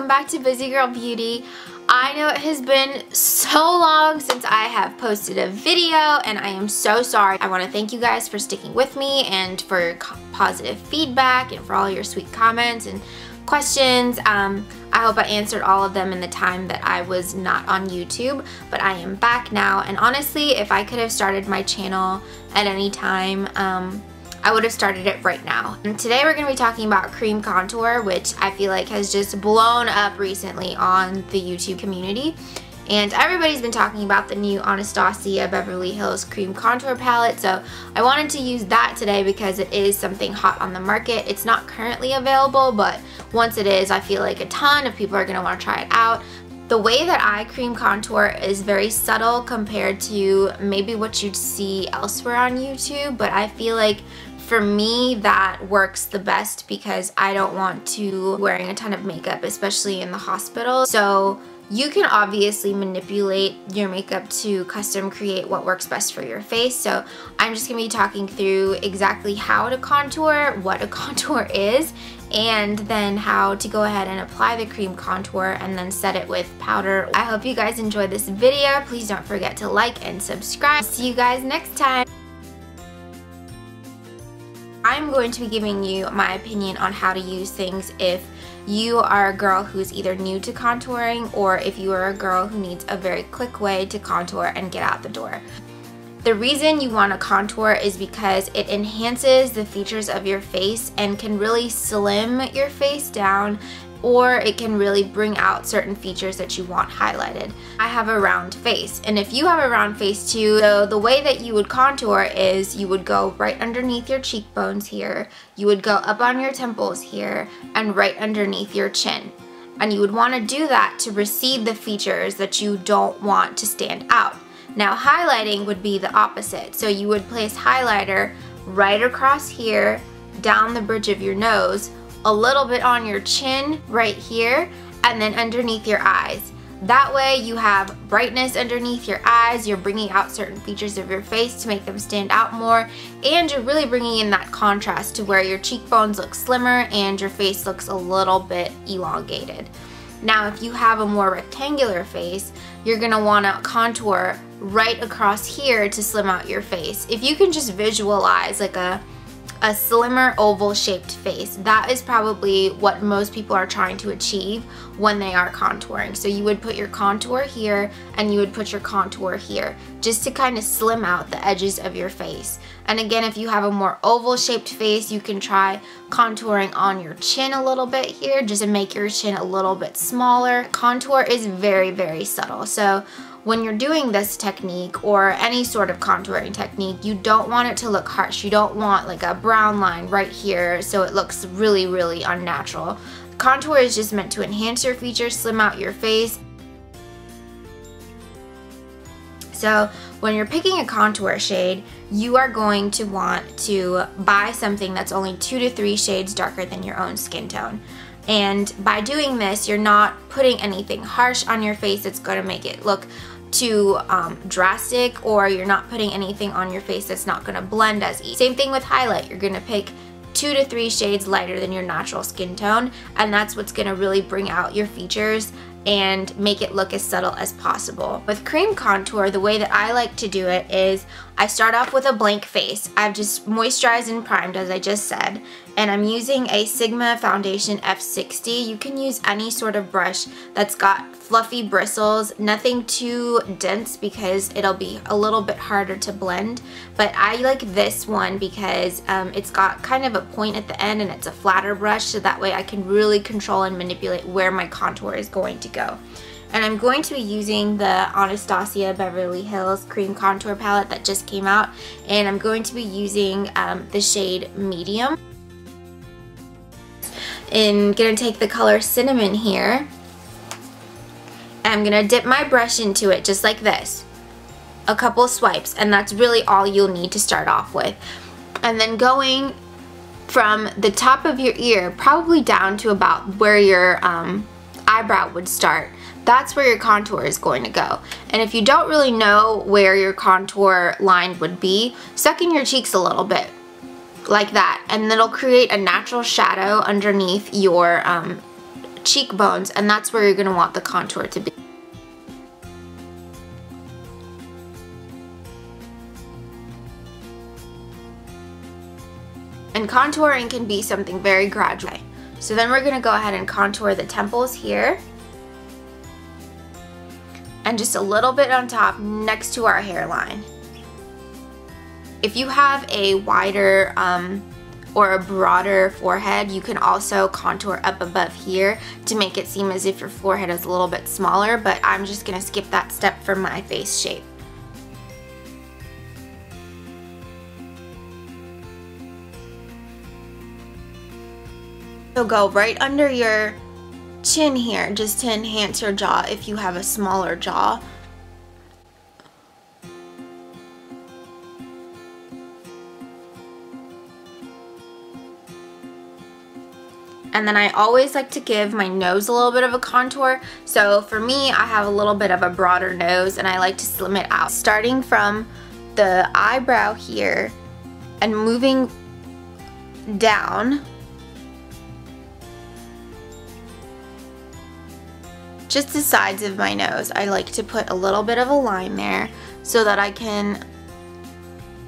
welcome back to Busy Girl Beauty. I know it has been so long since I have posted a video and I am so sorry. I want to thank you guys for sticking with me and for your positive feedback and for all your sweet comments and questions. I hope I answered all of them in the time that I was not on YouTube, but I am back now, and honestly, if I could have started my channel at any time, I would have started it right now. And today we're going to be talking about cream contour, which I feel like has just blown up recently on the YouTube community. And everybody's been talking about the new Anastasia Beverly Hills cream contour palette, so I wanted to use that today because it is something hot on the market. It's not currently available, but once it is, I feel like a ton of people are going to want to try it out. The way that I cream contour is very subtle compared to maybe what you'd see elsewhere on YouTube, but I feel like for me that works the best because I don't want to be wearing a ton of makeup, especially in the hospital. So you can obviously manipulate your makeup to custom create what works best for your face. So I'm just going to be talking through exactly how to contour, what a contour is, and then how to go ahead and apply the cream contour and then set it with powder. I hope you guys enjoyed this video. Please don't forget to like and subscribe. See you guys next time. I'm going to be giving you my opinion on how to use things if you are a girl who's either new to contouring or if you are a girl who needs a very quick way to contour and get out the door. The reason you want to contour is because it enhances the features of your face and can really slim your face down, or it can really bring out certain features that you want highlighted. I have a round face, and if you have a round face too, so the way that you would contour is you would go right underneath your cheekbones here, you would go up on your temples here, and right underneath your chin. And you would want to do that to recede the features that you don't want to stand out. Now highlighting would be the opposite, so you would place highlighter right across here, down the bridge of your nose, a little bit on your chin right here, and then underneath your eyes. That way you have brightness underneath your eyes, you're bringing out certain features of your face to make them stand out more, and you're really bringing in that contrast to where your cheekbones look slimmer and your face looks a little bit elongated. Now if you have a more rectangular face, you're going to want to contour right across here to slim out your face. If you can just visualize like a slimmer oval shaped face, that is probably what most people are trying to achieve when they are contouring. So you would put your contour here and you would put your contour here just to kind of slim out the edges of your face. And again, if you have a more oval shaped face, you can try contouring on your chin a little bit here just to make your chin a little bit smaller. Contour is very, very subtle. So when you're doing this technique or any sort of contouring technique, you don't want it to look harsh. You don't want like a brown line right here so it looks really, really unnatural. Contour is just meant to enhance your features, slim out your face. So when you're picking a contour shade, you are going to want to buy something that's only 2 to 3 shades darker than your own skin tone. And by doing this, you're not putting anything harsh on your face that's going to make it look too drastic, or you're not putting anything on your face that's not going to blend as easy. Same thing with highlight. You're going to pick 2 to 3 shades lighter than your natural skin tone, and that's what's going to really bring out your features and make it look as subtle as possible. With cream contour, the way that I like to do it is I start off with a blank face. I've just moisturized and primed, as I just said, and I'm using a Sigma Foundation F60. You can use any sort of brush that's got fluffy bristles, nothing too dense because it'll be a little bit harder to blend, but I like this one because it's got kind of a point at the end and it's a flatter brush, so that way I can really control and manipulate where my contour is going to go. And I'm going to be using the Anastasia Beverly Hills cream contour palette that just came out, and I'm going to be using the shade medium. And I'm going to take the color cinnamon here, and I'm going to dip my brush into it just like this, a couple swipes, and that's really all you'll need to start off with. And then going from the top of your ear probably down to about where your eyebrow would start, that's where your contour is going to go. And if you don't really know where your contour line would be, suck in your cheeks a little bit like that, and it'll create a natural shadow underneath your cheekbones, and that's where you're going to want the contour to be. And contouring can be something very gradual. So then we're going to go ahead and contour the temples here. And just a little bit on top next to our hairline. If you have a wider or a broader forehead, you can also contour up above here to make it seem as if your forehead is a little bit smaller, but I'm just going to skip that step for my face shape. So go right under your chin here, just to enhance your jaw if you have a smaller jaw. And then I always like to give my nose a little bit of a contour. So for me, I have a little bit of a broader nose and I like to slim it out. Starting from the eyebrow here and moving down just the sides of my nose. I like to put a little bit of a line there so that I can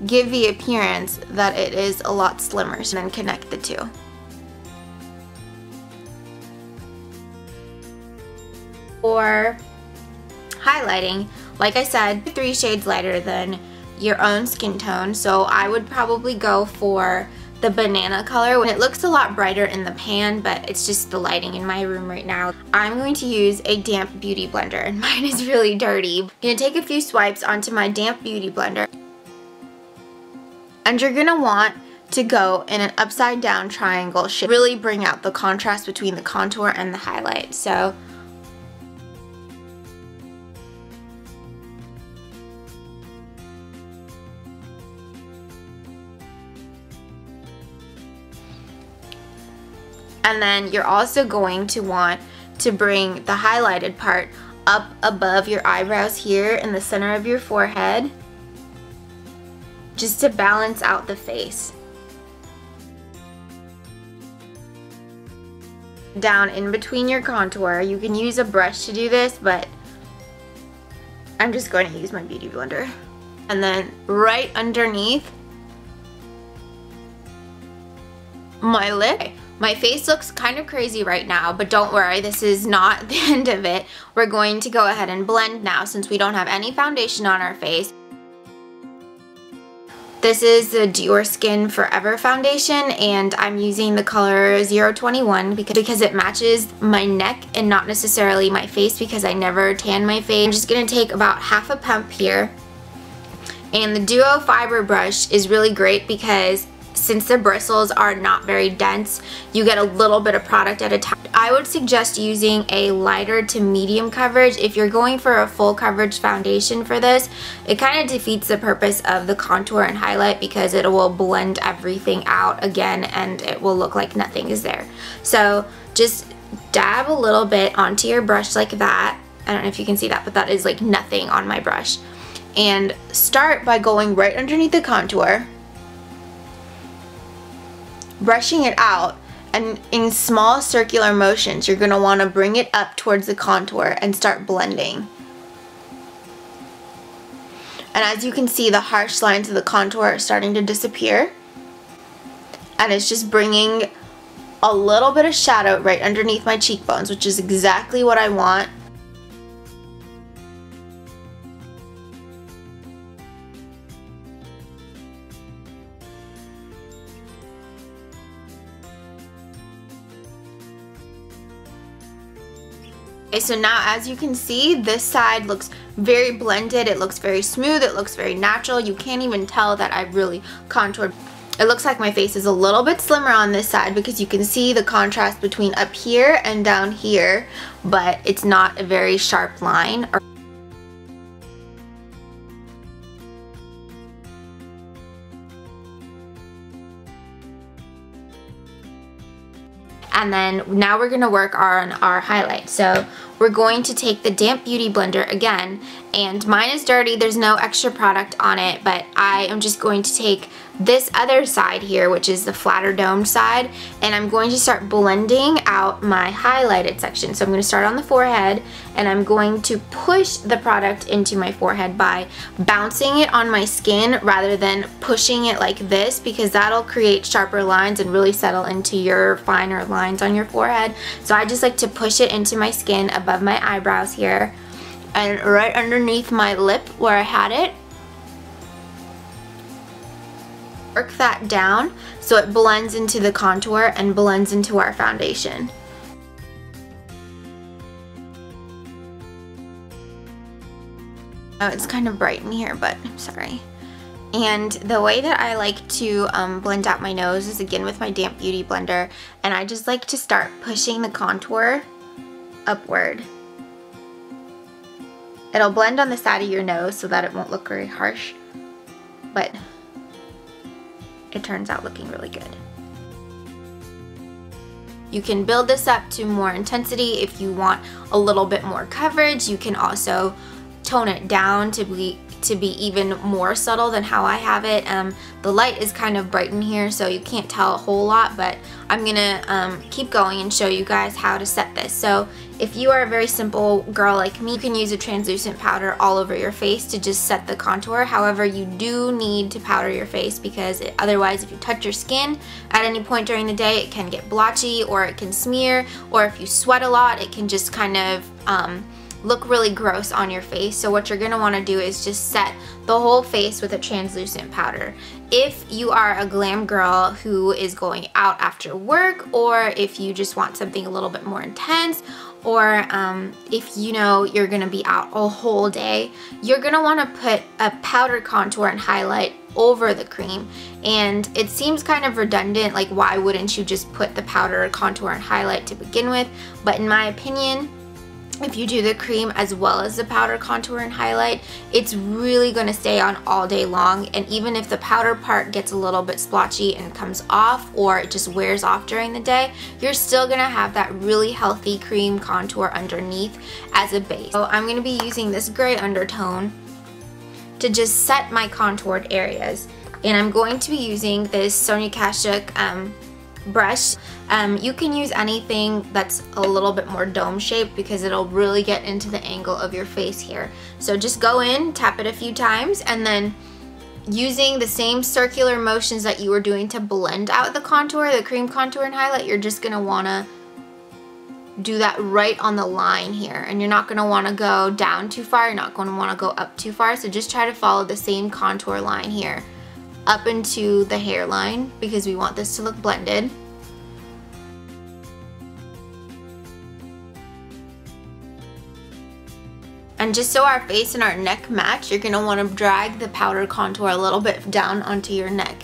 give the appearance that it is a lot slimmer, and then connect the two. For highlighting, like I said, 3 shades lighter than your own skin tone, so I would probably go for the banana color. It looks a lot brighter in the pan, but it's just the lighting in my room right now. I'm going to use a damp beauty blender, and mine is really dirty. I'm going to take a few swipes onto my damp beauty blender, and you're going to want to go in an upside down triangle shape. Really bring out the contrast between the contour and the highlight. So and then you're also going to want to bring the highlighted part up above your eyebrows here in the center of your forehead, just to balance out the face. Down in between your contour. You can use a brush to do this, but I'm just going to use my beauty blender. And then right underneath my lip. My face looks kind of crazy right now, but don't worry, this is not the end of it. We're going to go ahead and blend now since we don't have any foundation on our face. This is the Dior Skin Forever foundation, and I'm using the color 021 because it matches my neck and not necessarily my face, because I never tan my face. I'm just going to take about half a pump here. And the Duo Fiber brush is really great because since the bristles are not very dense, you get a little bit of product at a time. I would suggest using a lighter to medium coverage. If you're going for a full coverage foundation for this, it kind of defeats the purpose of the contour and highlight because it will blend everything out again and it will look like nothing is there. So just dab a little bit onto your brush like that. I don't know if you can see that, but that is like nothing on my brush. And start by going right underneath the contour, brushing it out, and in small circular motions you're going to want to bring it up towards the contour and start blending. And as you can see, the harsh lines of the contour are starting to disappear, and it's just bringing a little bit of shadow right underneath my cheekbones, which is exactly what I want. Okay, so now as you can see, this side looks very blended, it looks very smooth, it looks very natural. You can't even tell that I've really contoured. It looks like my face is a little bit slimmer on this side because you can see the contrast between up here and down here, but it's not a very sharp line. And then now we're going to work on our highlight. So we're going to take the damp beauty blender again and mine is dirty. There's no extra product on it, but I am just going to take this other side here, which is the flatter domed side, and I'm going to start blending out my highlighted section. So I'm going to start on the forehead, and I'm going to push the product into my forehead by bouncing it on my skin rather than pushing it like this, because that'll create sharper lines and really settle into your finer lines on your forehead. So I just like to push it into my skin above my eyebrows here and right underneath my lip where I had it. Work that down so it blends into the contour and blends into our foundation. Oh, it's kind of bright in here, but I'm sorry. And the way that I like to blend out my nose is again with my damp beauty blender, and I just like to start pushing the contour upward. It'll blend on the side of your nose so that it won't look very harsh, but it turns out looking really good. You can build this up to more intensity if you want a little bit more coverage. You can also tone it down to be even more subtle than how I have it. The light is kind of bright in here, so you can't tell a whole lot, but I'm gonna keep going and show you guys how to set this. So if you are a very simple girl like me, you can use a translucent powder all over your face to just set the contour. However, you do need to powder your face because otherwise if you touch your skin at any point during the day, it can get blotchy or it can smear, or if you sweat a lot, it can just kind of look really gross on your face. So what you're gonna wanna do is just set the whole face with a translucent powder. If you are a glam girl who is going out after work, or if you just want something a little bit more intense, or if you know you're gonna be out a whole day, you're gonna wanna put a powder contour and highlight over the cream. And it seems kind of redundant, like why wouldn't you just put the powder contour and highlight to begin with? But in my opinion, if you do the cream as well as the powder contour and highlight, it's really going to stay on all day long. And even if the powder part gets a little bit splotchy and comes off, or it just wears off during the day, you're still going to have that really healthy cream contour underneath as a base. So I'm going to be using this gray undertone to just set my contoured areas, and I'm going to be using this Sonia Kashuk brush. You can use anything that's a little bit more dome shaped because it'll really get into the angle of your face here. So just go in, tap it a few times, and then using the same circular motions that you were doing to blend out the contour, the cream contour and highlight, you're just gonna wanna do that right on the line here, and you're not gonna wanna go down too far, you're not gonna wanna go up too far, so just try to follow the same contour line here up into the hairline because we want this to look blended. And just so our face and our neck match, you're gonna wanna drag the powder contour a little bit down onto your neck,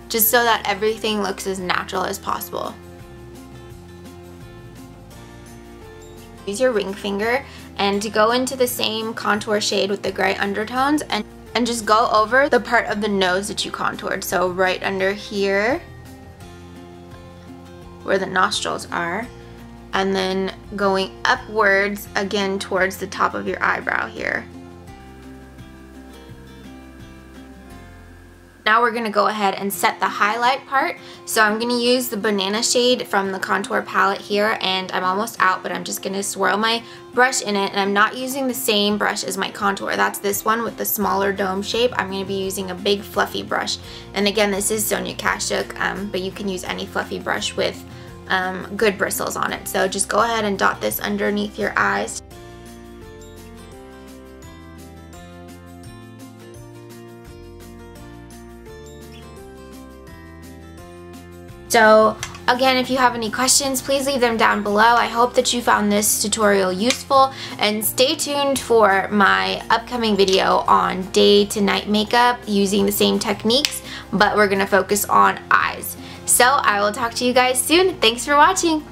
just so that everything looks as natural as possible. Use your ring finger and to go into the same contour shade with the gray undertones and just go over the part of the nose that you contoured. So right under here where the nostrils are, and then going upwards again towards the top of your eyebrow here. Now we're gonna go ahead and set the highlight part. So I'm gonna use the banana shade from the contour palette here, and I'm almost out, but I'm just gonna swirl my brush in it, and I'm not using the same brush as my contour. That's this one with the smaller dome shape. I'm gonna be using a big fluffy brush. And again, this is Sonia Kashuk, but you can use any fluffy brush with good bristles on it. So just go ahead and dot this underneath your eyes. So again, if you have any questions, please leave them down below. I hope that you found this tutorial useful, and stay tuned for my upcoming video on day to night makeup using the same techniques, but we're gonna focus on eyes. So I will talk to you guys soon. Thanks for watching.